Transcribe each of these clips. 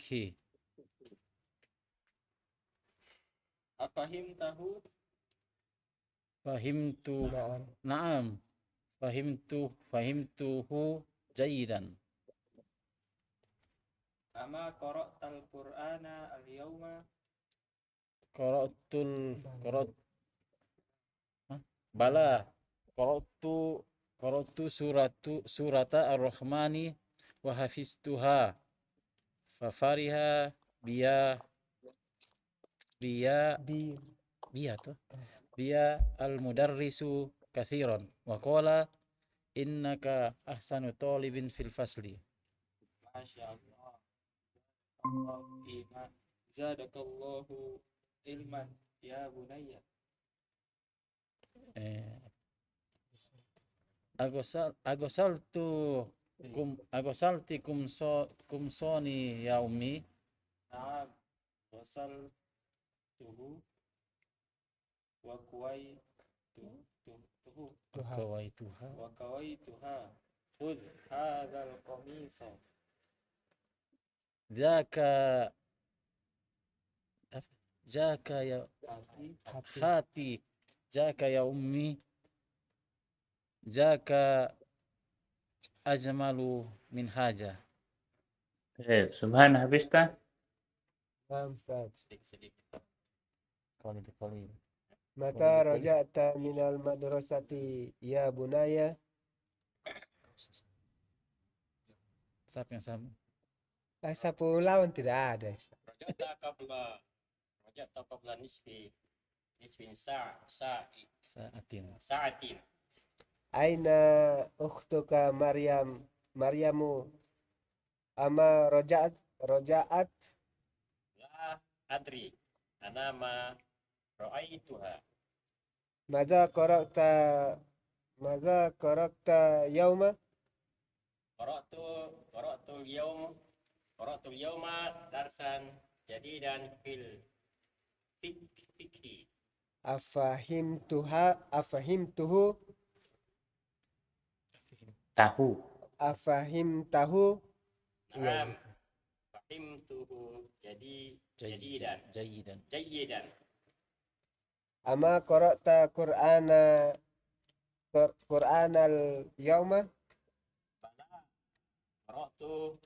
fikhi. Afahim tahu? Fahimtu. Na'am. Fahimtuhu jayidan. Ama qara'tal Qur'ana al-yawma? Qara'tul qara'at Bala. Qara'tu surata ar-Rahmani wa hafiztuha. Fafariha biya biya biya tuh. Biya al-mudarrisu kathiran. Wa qala innaka ahsanu talibin fil fasli. Masya Allah. Allah iman. Zadakallahu ilman ya bunayya. Agosalti kumsoni ya ummi. Naam. Wasal tuhu wa kuwai tuhu Kawaituha. wa kawaituha. Khudh hadzal qamisa. Jaka ya hati. Jaka ya ummi. Jaka ajmalu min haja. Subhan habista. Sedikit. Kali. Mata raja'ta minal madrasati ya bunaya. Siapa yang sama? Bahasa Pulauan tidak ada. Raja'ta qabla nisfin sa'atin. Aina ukhtuka Maryamu ama raja'at La adri. Ana ma ra'aituha. Madza qara'ta yauma Qara'tul yawma darsan jadidan fil fikhi. afahimtuhu Tahu. Naam. Fahimtuhu jadidan. Jayyidan. ama qara'ta Qur'anal yauma. Bala. Qara'tu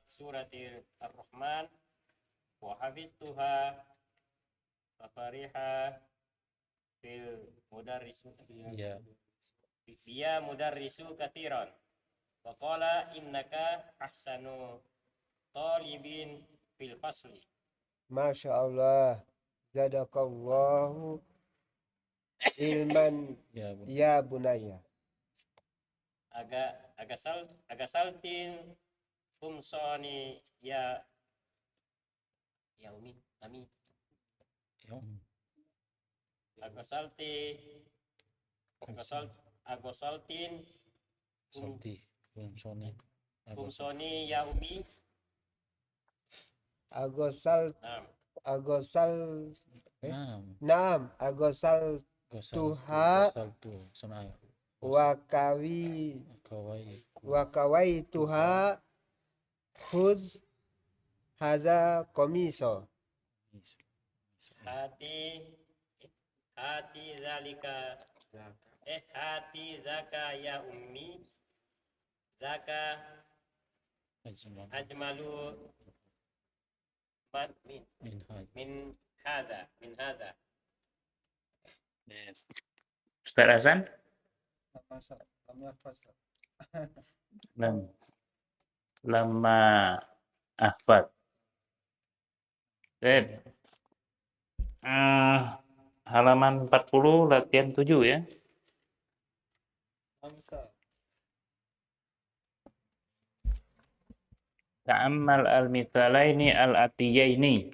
suratil ar-Rahman wa hafiztuha fafariha fil mudarrisu biya mudarrisu kathiran wa qala innaka ahsanu talibin fil fasli. Masya Allah. Zadakallahu ilman ya bunaya. Agasaltin kumsoni ya umi ami agosaltin kumsoni ya umi. Agosal tuha wakawai tuha khudh hadza qamiso. Hati zaka ya ummi. Zaka ajmalu min hadha. Ustaz Hasan? Lama ahfad. Halaman 40 latihan 7 ya. Ta'ammal al-mithalaini al-atiyaini.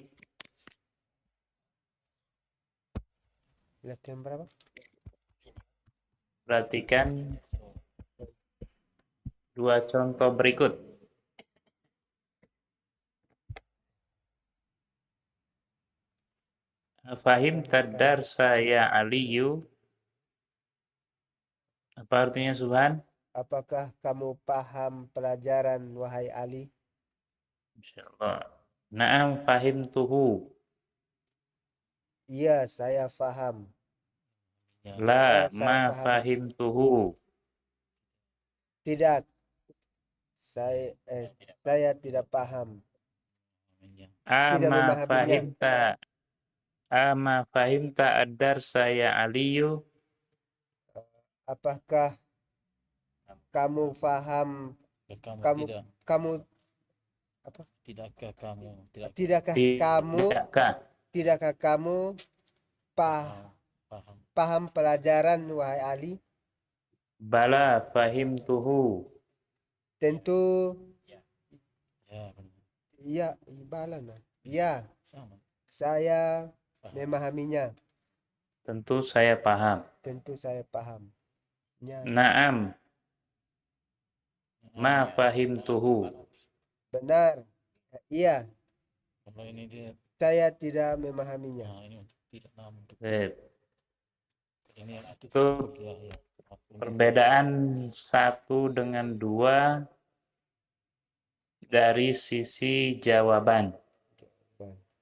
Latihan berapa? Perhatikan dua contoh berikut. Fahim tadar saya Aliyu. Apa artinya Subhan? Apakah kamu paham pelajaran wahai Ali? Insyaallah. Na'am fahimtuhu. Iya, saya paham. Ya. La Oh, saya ma paham. fahimtuhu. Tidak. Saya tidak paham. Ya. Tidak Ama memahaminya. fahimta. Ama fahimta ad-darsa ya Aliyu. Apakah kamu paham? Kamu Kamu tidakkah kamu tidakkah kamu paham? paham pelajaran, wahai Ali? Bala fahimtuhu. Tentu Ya, benar. iya, balana. Ya, Sama. saya Paham. memahaminya. Tentu saya paham. Tentu saya paham. Ya, Naam ma fahimtuhu. benar. Iya, Kalau ini dia, saya tidak memahaminya. nah ini untuk tidak namun untuk ini yang Itu ya. perbedaan 1 dengan 2 dari sisi jawaban.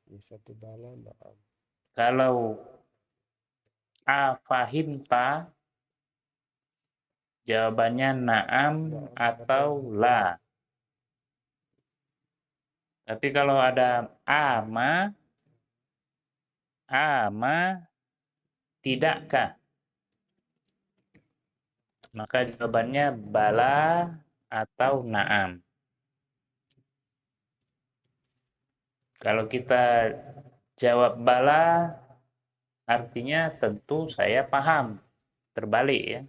Ya, satu bala, naam. Kalau a fahimta, jawabannya naam atau la. Tapi kalau ada ama tidakkah, maka jawabannya bala atau naam. Kalau kita jawab bala, artinya tentu saya paham. Terbalik ya.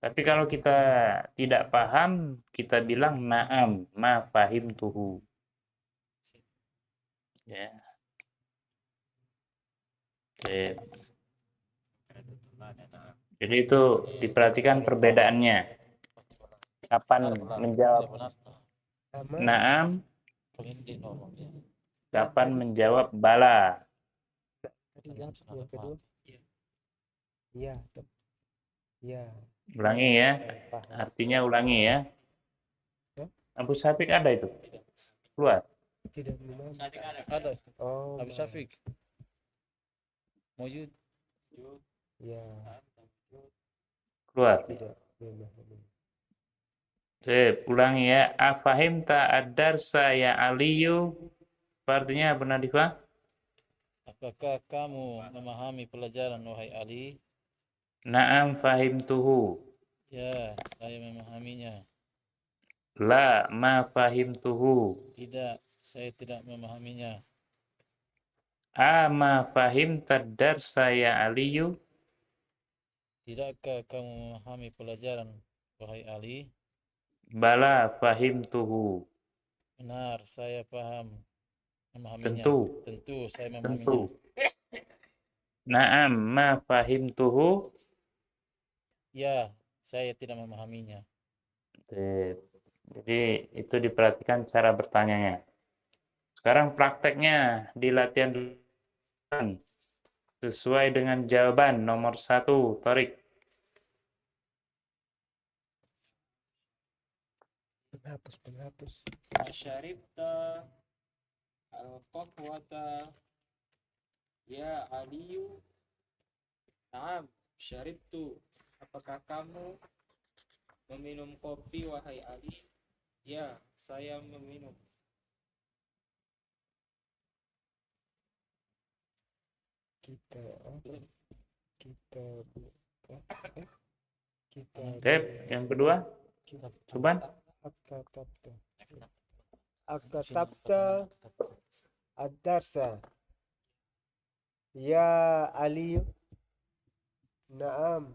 Tapi kalau kita tidak paham, kita bilang naam, ma fahimtuhu. Ya. Oke. Jadi itu diperhatikan perbedaannya. Kapan menjawab naam, kapan menjawab bala. Yang kedua. Iya. Iya. Ulangi ya. Paham. Artinya ulangi ya. Abu Syafiq ada itu? Keluar. Tidak memahami. Ada. Oh, Abu Syafiq. Mujud. ya, Keluar. tidak memahami. Oke, ulangi ya. Afahimta ad-darsa ya Aliyu. Artinya apa Nadifah? Apakah kamu memahami pelajaran wahai Ali? Naam fahimtuhu. Ya, saya memahaminya. La ma fahimtuhu. Tidak, saya tidak memahaminya. Ama fahimta ad-darsa ya Aliyu. Tidakkah kamu memahami pelajaran wahai Ali? Bala fahimtuhu. Benar, saya paham memahaminya. Tentu saya memahaminya. Tentu. Naam ma fahimtuhu. Ya, saya tidak memahaminya. Oke. Jadi itu diperhatikan cara bertanyanya. Sekarang prakteknya di latihan sesuai dengan jawaban nomor 1, Tarik. Penghapus. Asyaribta al-qahwata ya Aliyu. Naam, syaribtu. Apakah kamu meminum kopi wahai Ali? Ya, saya meminum. Dep, yang kedua. Coba. Akatabta ad-darsa ya Ali. Naam.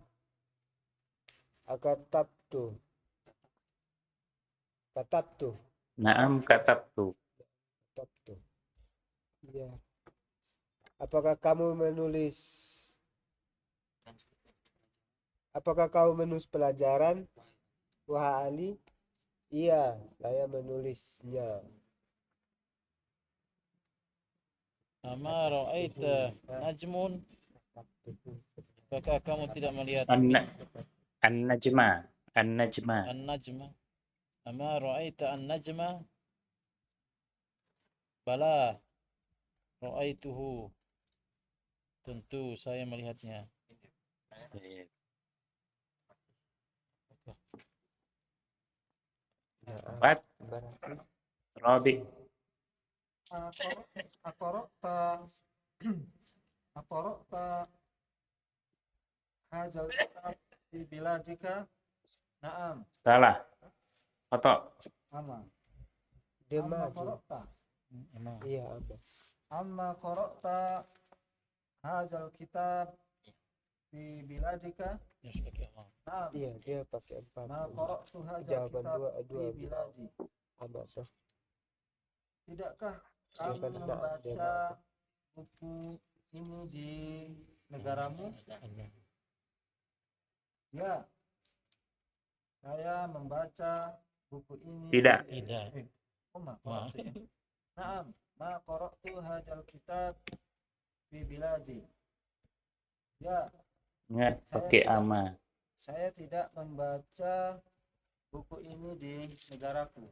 Katabtu. Naam katabtu. Ya. Apakah kamu menulis pelajaran, wahai Ali? Iya, saya menulisnya. Ama ra'aita najmun? Apakah kamu tidak melihat An-najma. an-najma? Ama ra'aita an-najma? Bala. Ra'aituhu. Tentu saya melihatnya. Baik. Naam. Empat. Berarti Robi. Aqara'ta Aqara'ta hadzal kitab fi biladika? Na'am. Salah. Koto. Amma. dia Amma maju. qara'ta. Emang. Iya, apa? Amma qara'ta hadzal kitab fi biladika? Dia harus pakai amma. Na'am. Iya, dia pakai empat. Ma qara'tu hadzal Jawaban kitab dua, fi dua. biladi. Apa sah? Tidakkah Saya kamu kan enggak, dia membaca enggak. buku ini di negaramu? Ya, saya membaca buku ini. Tidak. Tidak. Oh, ma Ma. qara'tu ya. Naam, ma qara'tu hadzal kitab fi biladi. Ya, Ingat pakai ama. saya tidak membaca buku ini di negaraku.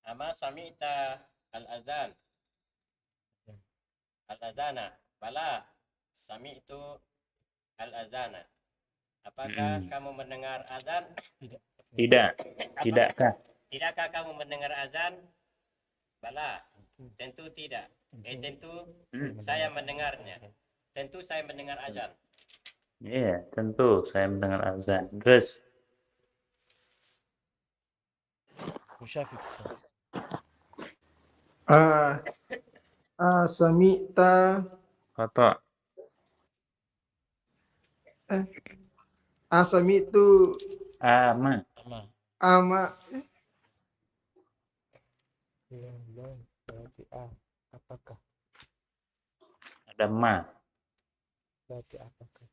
Ama sami'ta al-adhan. Al-adhana. Bala. Sami'tu al-adhana. Apakah kamu mendengar azan? Tidak. Tidakkah? Tidakkah kamu mendengar azan? Bala. Tentu tidak. Tentu saya mendengarnya. Tentu saya mendengar azan. Iya, tentu saya mendengar azan. Terus. Musyafiq. Sami'ta Koto. Sami'tu Ama. Ama. ama Iya, nah, berarti A. Apakah? Ada ma. Berarti apakah?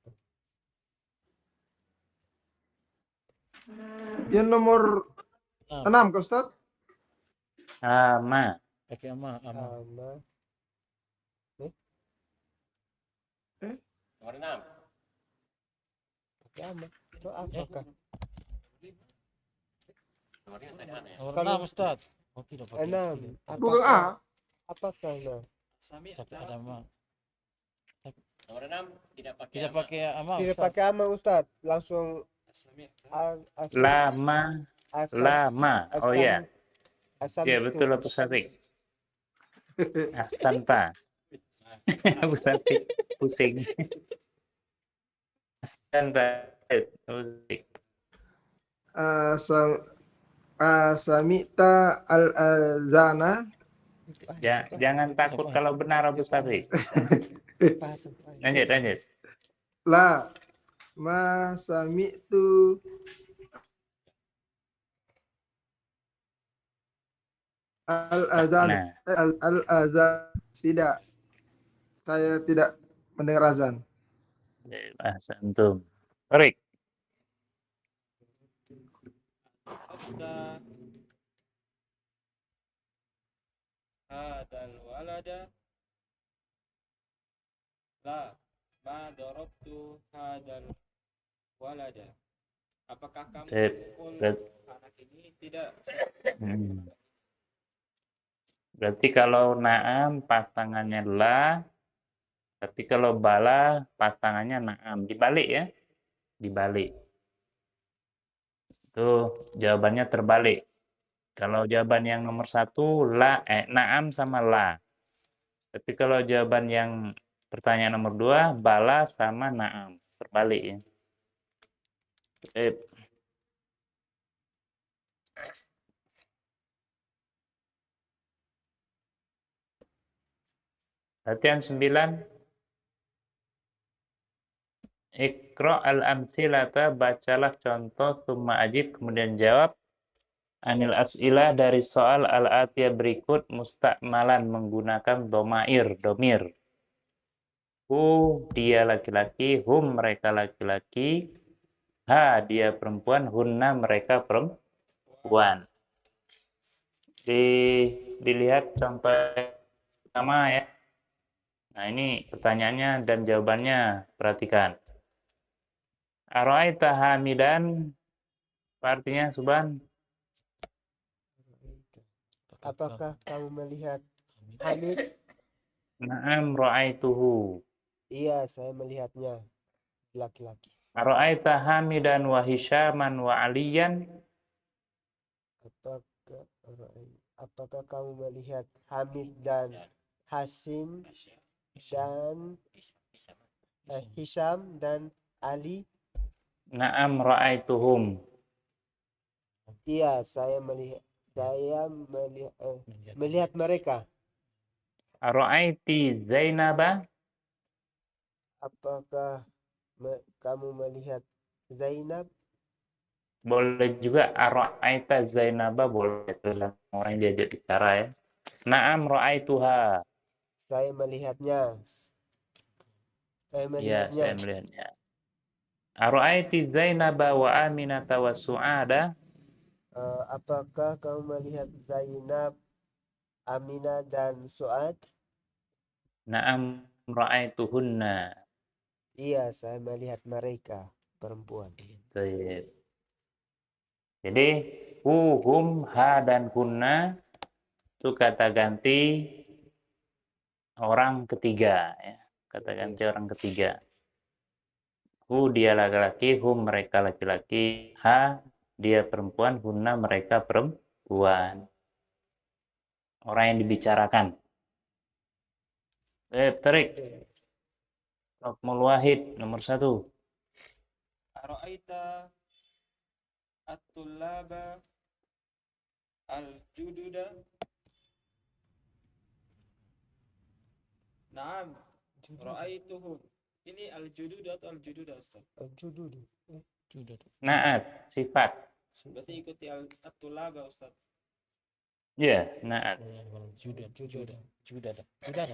yang nomor 6 Kak Ustaz? Ama. Pakai ama. Ama. Ama. Nomor 6. Pakai ama. Itu apakah? Nomor 5 tadi aneh. Nomor Kalau- 6 Ustaz. Oh tidak pakai. Enam. Tidak. Bukan A. Apakah nah? Tapi ada ama. Nomor 6 tidak pakai Tidak ama. pakai ama Tidak Ustaz. pakai ama Ustaz. Langsung Lama. Lama. Oh iya. Asam Iya betul Abu Syafiq. Ahsanta. Abu Syafiq pusing. Ahsanta. Abu Syafiq. Sami'ta al-azana Ya, jangan takut kalau benar Abu Syafiq. Lanjut. la ma sami'tu al-azan Nah, al-azan tidak, saya tidak mendengar azan. ahsantum. Baik. Abda hadal walada. La. Ma darabtu hadal walada. Apakah kamu Sip. pukul Berat- anak ini? Tidak. Hmm. Berarti kalau naam pasangannya la, tapi kalau bala pasangannya naam. Dibalik ya. Dibalik. Tuh jawabannya terbalik. Kalau jawaban yang nomor 1 naam sama la. Tapi kalau jawaban yang pertanyaan nomor 2 bala sama naam. Terbalik ya. Latihan 9. Iqra al-amthilata, bacalah contoh, summa ajib, kemudian jawab. Anil as'ilah, dari soal al-atiyah berikut, mustakmalan, menggunakan domir. Hu, dia laki-laki, hum, mereka laki-laki, ha, dia perempuan, hunna, mereka perempuan. Dilihat contoh pertama ya. Nah ini pertanyaannya dan jawabannya, perhatikan. Ara'aita hamidan, apa artinya Subhan? Apakah kamu melihat Hamid? Na'am ra'aituhu. Iya, saya melihatnya. Laki-laki. Ara'aita Hamidan wa Hisyaman wa Aliyan? Apakah kamu melihat Hamid dan Hasim dan Hisam dan Ali? Na'am ra'aituhum. Iya, saya melihat mereka. Ara'aiti Zainaba? Apakah kamu melihat Zainab? Boleh juga ara'aita Zainaba, boleh dalam orang yang diajak bicara ya. Na'am ra'aituha. Saya melihatnya. Iya, saya melihatnya. Ara'aiti Zainaba wa Aminata wa Su'ada? Apakah kamu melihat Zainab, Aminah dan Suad? Na'am ra'aituhunna. Iya, saya melihat mereka perempuan. Baik. Jadi hum, ha dan kunna itu kata ganti orang ketiga ya. Kata ganti orang ketiga. Hu dia laki-laki, hum mereka laki-laki, ha dia perempuan, hunna mereka perempuan. Orang yang dibicarakan. Tarik. Rokmul Wahid nomor 1. Ara'aita at-tullaba al-jududa? Naam, ra'aituhum. Ini al-jududa atau al-jududa, Ustaz? Judul. Sudah. Naat, sifat. Berarti ikuti at-tullaba, Ustaz. Ya, naat. Sudah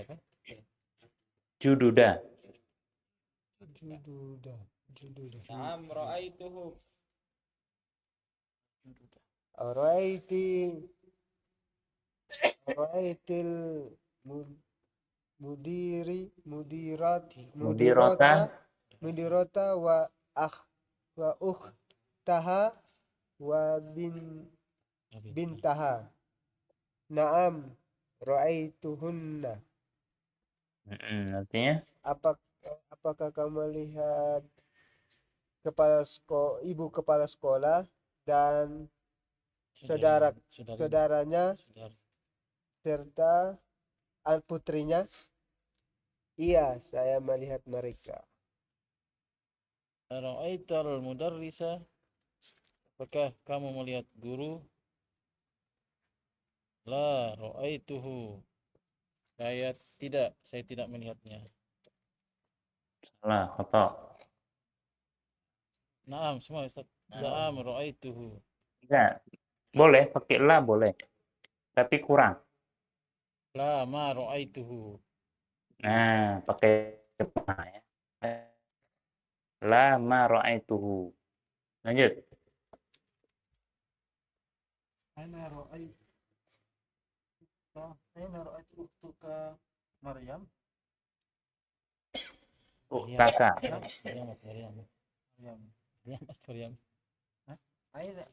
kan? Jududa. Jududa. Naam, ra'aituhum. Araitil Mudirata. mudirata wa ukhtaha wa bintaha. Naam, ra'aituhunna. Artinya Apakah kamu melihat ibu kepala sekolah dan saudaranya serta putrinya? Iya, saya melihat mereka. Ra'aital mudarrisa? Apakah kamu melihat guru? La ra'aituhu. Saya tidak melihatnya. salah, khata. Naam, semua Ustaz. Naam ra'aituhu. Ya, boleh pakai la boleh. Tapi kurang. La ma ra'aituhu. Nah, pakai ma ya. La ma ra'aituhu. Lanjut. Aina ra'aitu ukhtuka Maryam? Uhtaka. Maryam. Aina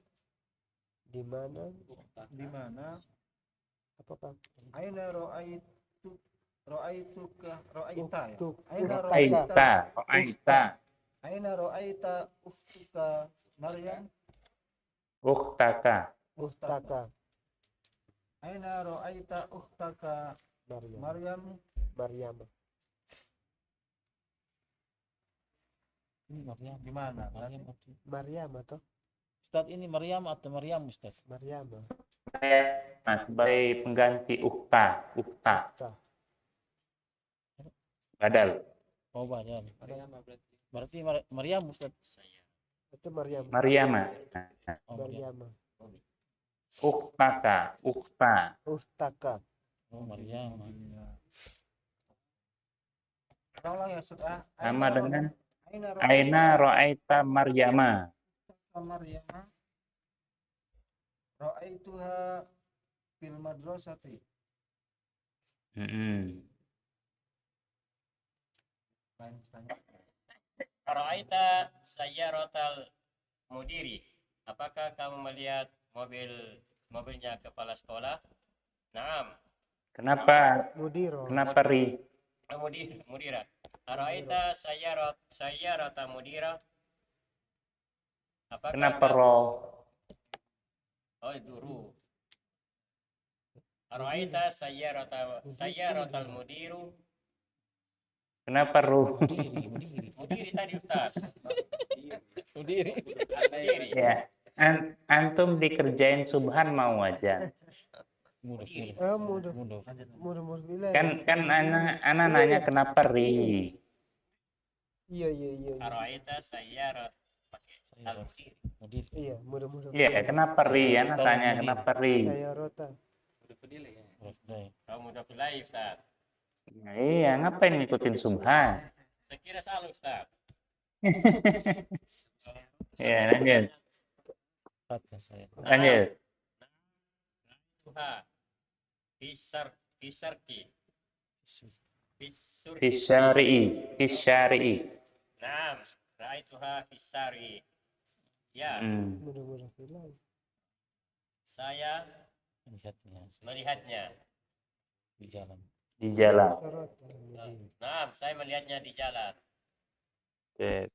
Di mana? di mana? Apakah? Aina ra'aituka ra'aita ya? Ra'aita. Aina ra'aita ukhtuka Maryam? Uhtaka. Aina ra'aita ukhtaka Maryam? Ini Maryam. Di mana? Maryam atau Ustaz, ini Maryam atau Maryam Ustaz? Maryam. Nah, sebagai pengganti uhta. Badal. Oh, badal. Maryam berarti. Berarti Maryam Ustaz. Itu Maryam. Maryama. Oh, Maryam. Uhtaka. Uhta. Uhtaka. Oh, Maryam. Tolong ya Ustaz. Sama dengan Aina Aina ra'aita Maryama. Maryam? Ra'aituha fil madrasati. Ara'aita sayyaratal mudiri? Apakah kamu melihat mobilnya kepala sekolah? Naam. Kenapa? Mudiro. Kenapa ri? Mudira. Araita sayyarata mudira. Apakah Kenapa kamu- ro? Oh, itu ru. Araita sayyaratal mudiru. Kenapa ru? Mudiri tadi Ustaz. Mudiri. Mudiri. Ya. Antum dikerjain subhan mau aja. Mudah. Mudah. Mudah. Mudah bilang. Kan ana nanya kenapa ri? Iya. Araita sayyarat pakai al-mudiri. Mudiri. Iya, mudah. Iya, kenapa ri? Ana tanya kenapa ri? Saya rota. Kamu udah pilih Ustaz. Nah, iya, ngapain ngikutin subhan? Saya kira salah Ustaz. Ya, lanjut. Fatnya saya. Lanjut. Tuha. Fisarki. Fisyari'i. Naam. Ra'aituha fisari. Ya, Mudah bilang. saya melihatnya. Di jalan. Di jalan. Sarota. Naam, saya melihatnya di jalan. Oke.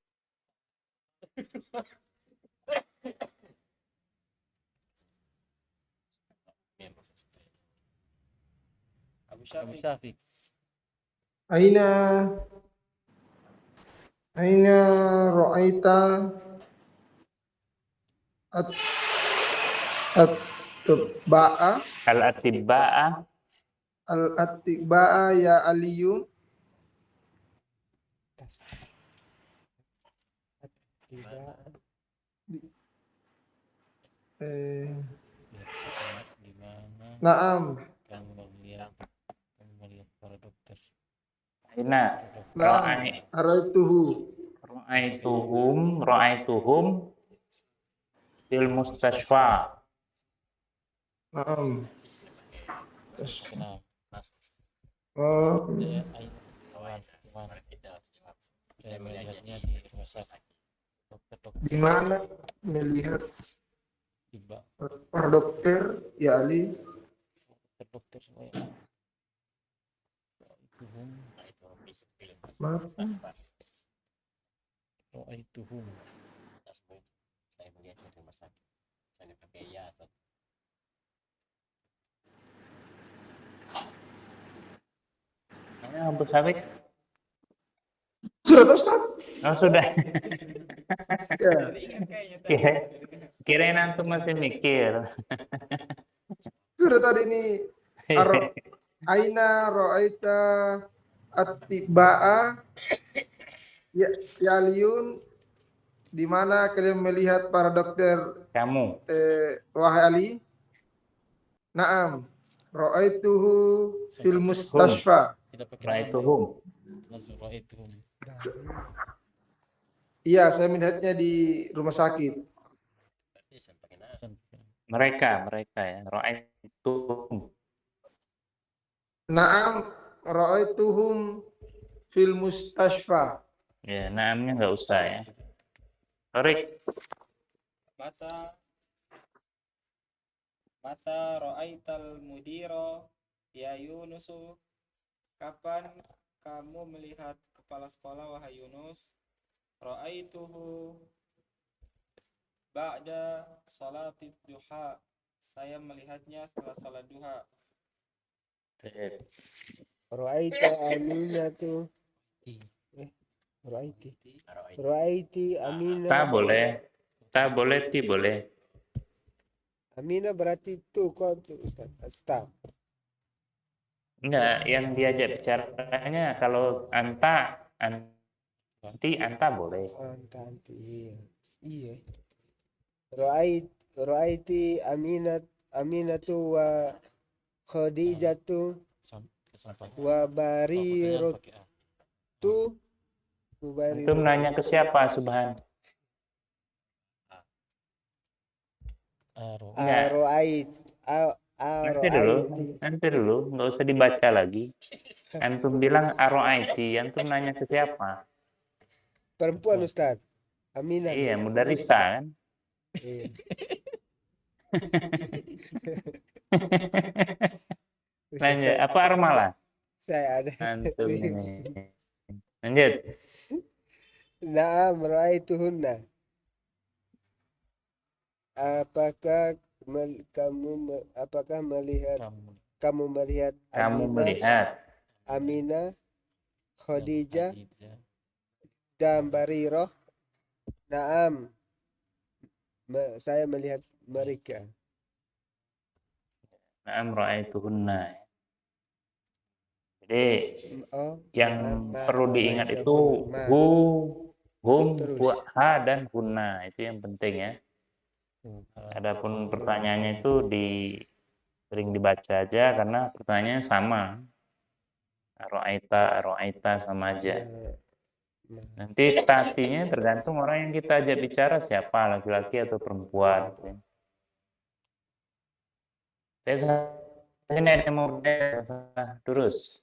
Abu Abu Syafiq. Syafiq. Aina ra'aita at-tibba'a Al-atibba'a. al-atibba'a ya aliyun. Tidak. Di mana Na'am. kamu melihat para dokter? Aina. Na'am. Araituhu. Ra'aituhum fil mustashfa. Na'am. Kenal. Oh, Kawan. Saya melihatnya di rumah sakit. Dokter di mana melihat tiba. para dokter ya Ali? Dokter saya. Maaf. Ra'aituhum. Saya melihatnya di rumah sakit. Saya pakai ya atau Abu Syafiq. Sudah tahu Ustaz? Oh, sudah. Ya. Ingat kayaknya tadi. Kirain antum masih mikir. Sudah tadi ini aina ra'aita at-tibba'a ya aliyun, di mana kalian melihat para dokter Kamu. wahai Ali? Naam. Ra'aituhu fil mustashfa. Tidak pakai Ra'aituhum. langsung ra'aituhum. Iya, saya melihatnya di rumah sakit. berarti saya pakai nas. Mereka ya. Ra'aituhum. Naam. Ra'aituhum fil mustashfa. Ya, naamnya nggak usah ya. Tarik. Mata ra'aital mudiro ya Yunusu. Kapan kamu melihat kepala sekolah wahai Yunus? Ra'aituhu ba'da salatid duha. Saya melihatnya setelah salat duha. Ra'aita aminatu. Ra'aiti Amina. Tak boleh, ti boleh. Amina berarti itu kok Ustaz. Staf. Enggak, yang diajak bicaranya kalau anta boleh. Anti iya. Iya. Ra'aiti Aminatu wa Khadijatu wa Bariratu. Antum nanya ke siapa, Subhan? Ra'ait. Nanti dulu, nggak usah dibaca lagi. Antum bilang aro'aiti, antum nanya ke siapa? Perempuan Ustaz. Aminah. Iya, mudarisa kan? Iya. Lanjut. Apa armalah? Saya ada Antum ini. Lanjut. Naam ra'aituhunna. Apakah apakah melihat Kamu melihat Kamu Aminah, melihat Aminah, Khadijah Khadijah, dan Barirah? Naam. Saya melihat mereka. na'am ra'aituhunna. Jadi Oh, yang naam, ma perlu diingat itu ra'aituhunna. hu, hum, Terus. ha dan hunna. Itu yang penting ya. Adapun pertanyaannya itu sering dibaca aja karena pertanyaannya sama. Ro'aita sama aja. Nanti statinya tergantung orang yang kita ajak bicara siapa, laki-laki atau perempuan. Saya ini ada yang mau terus.